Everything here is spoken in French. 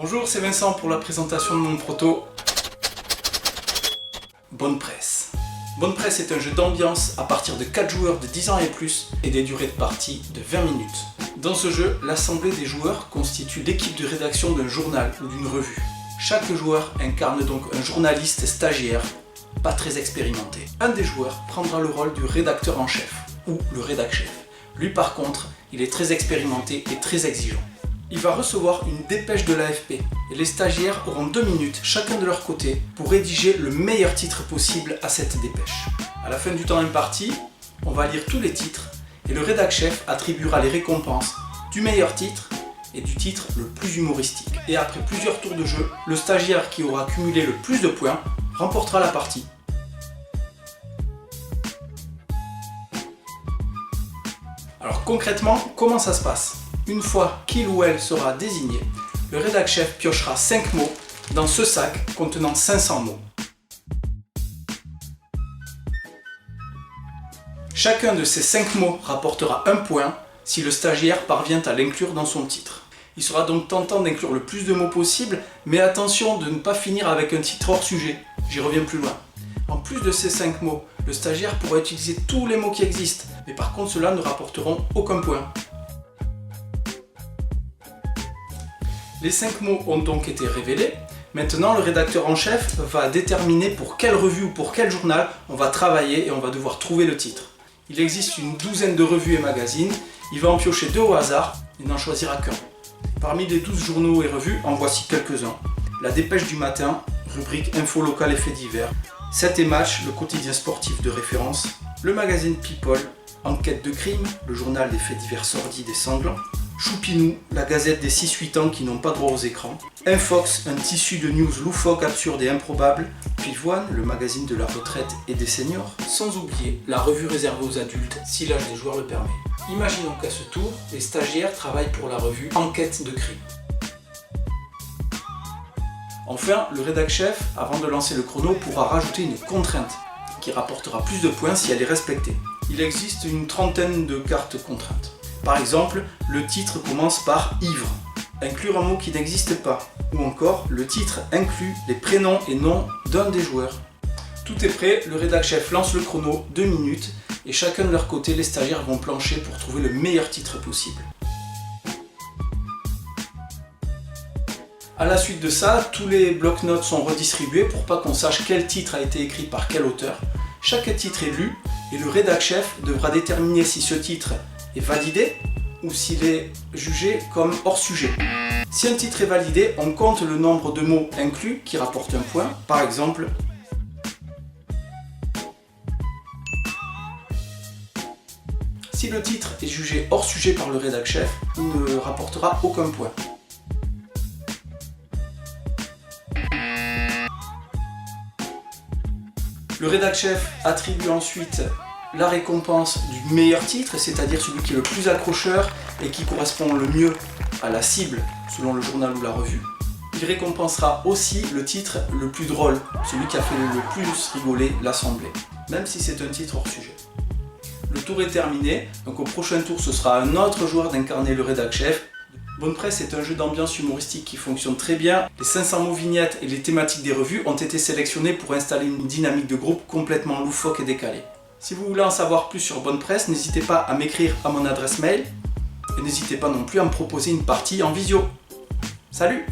Bonjour, c'est Vincent pour la présentation de mon proto Bonne Presse. Bonne Presse est un jeu d'ambiance à partir de 4 joueurs de 10 ans et plus et des durées de partie de 20 minutes. Dans ce jeu, l'assemblée des joueurs constitue l'équipe de rédaction d'un journal ou d'une revue. Chaque joueur incarne donc un journaliste stagiaire, pas très expérimenté. Un des joueurs prendra le rôle du rédacteur en chef, ou le rédac-chef. Lui par contre, il est très expérimenté et très exigeant. Il va recevoir une dépêche de l'AFP et les stagiaires auront 2 minutes chacun de leur côté pour rédiger le meilleur titre possible à cette dépêche. À la fin du temps imparti, on va lire tous les titres et le rédac-chef attribuera les récompenses du meilleur titre et du titre le plus humoristique. Et après plusieurs tours de jeu, le stagiaire qui aura cumulé le plus de points remportera la partie. Alors concrètement, comment ça se passe? Une fois qu'il ou elle sera désigné, le rédac-chef piochera 5 mots dans ce sac contenant 500 mots. Chacun de ces 5 mots rapportera 1 point si le stagiaire parvient à l'inclure dans son titre. Il sera donc tentant d'inclure le plus de mots possible, mais attention de ne pas finir avec un titre hors sujet. J'y reviens plus loin. En plus de ces 5 mots, le stagiaire pourra utiliser tous les mots qui existent, mais par contre ceux-là ne rapporteront aucun point. Les 5 mots ont donc été révélés. Maintenant, le rédacteur en chef va déterminer pour quelle revue ou pour quel journal on va travailler et on va devoir trouver le titre. Il existe une douzaine de revues et magazines. Il va en piocher 2 au hasard et n'en choisira qu'un. Parmi les 12 journaux et revues, en voici quelques-uns. La Dépêche du matin, rubrique info locale et faits divers. 7 et match, le quotidien sportif de référence. Le magazine People, enquête de crime, le journal des faits divers sordides et sanglants. Choupinou, la gazette des 6-8 ans qui n'ont pas droit aux écrans. Infox, un tissu de news loufoques, absurdes et improbables. Pivoine, le magazine de la retraite et des seniors. Sans oublier la revue réservée aux adultes, si l'âge des joueurs le permet. Imaginons qu'à ce tour, les stagiaires travaillent pour la revue Enquête de crime. Enfin, le rédac-chef, avant de lancer le chrono, pourra rajouter une contrainte qui rapportera plus de points si elle est respectée. Il existe une trentaine de cartes contraintes. Par exemple, le titre commence par « ivre », inclure un mot qui n'existe pas, ou encore le titre inclut les prénoms et noms d'un des joueurs. Tout est prêt, le rédac-chef lance le chrono, 2 minutes, et chacun de leur côté, les stagiaires vont plancher pour trouver le meilleur titre possible. A la suite de ça, tous les blocs-notes sont redistribués pour pas qu'on sache quel titre a été écrit par quel auteur. Chaque titre est lu, et le rédac-chef devra déterminer si ce titre est validé ou s'il est jugé comme hors sujet. Si un titre est validé, on compte le nombre de mots inclus qui rapporte un point. Par exemple, si le titre est jugé hors sujet par le rédac-chef, il ne rapportera aucun point. Le rédac-chef attribue ensuite la récompense du meilleur titre, c'est-à-dire celui qui est le plus accrocheur et qui correspond le mieux à la cible selon le journal ou la revue. Il récompensera aussi le titre le plus drôle, celui qui a fait le plus rigoler l'assemblée, même si c'est un titre hors sujet. Le tour est terminé, donc au prochain tour ce sera à un autre joueur d'incarner le rédac-chef. Bonne Presse est un jeu d'ambiance humoristique qui fonctionne très bien. Les 500 mots vignettes et les thématiques des revues ont été sélectionnés pour installer une dynamique de groupe complètement loufoque et décalée. Si vous voulez en savoir plus sur Bonne Presse, n'hésitez pas à m'écrire à mon adresse mail et n'hésitez pas non plus à me proposer une partie en visio. Salut!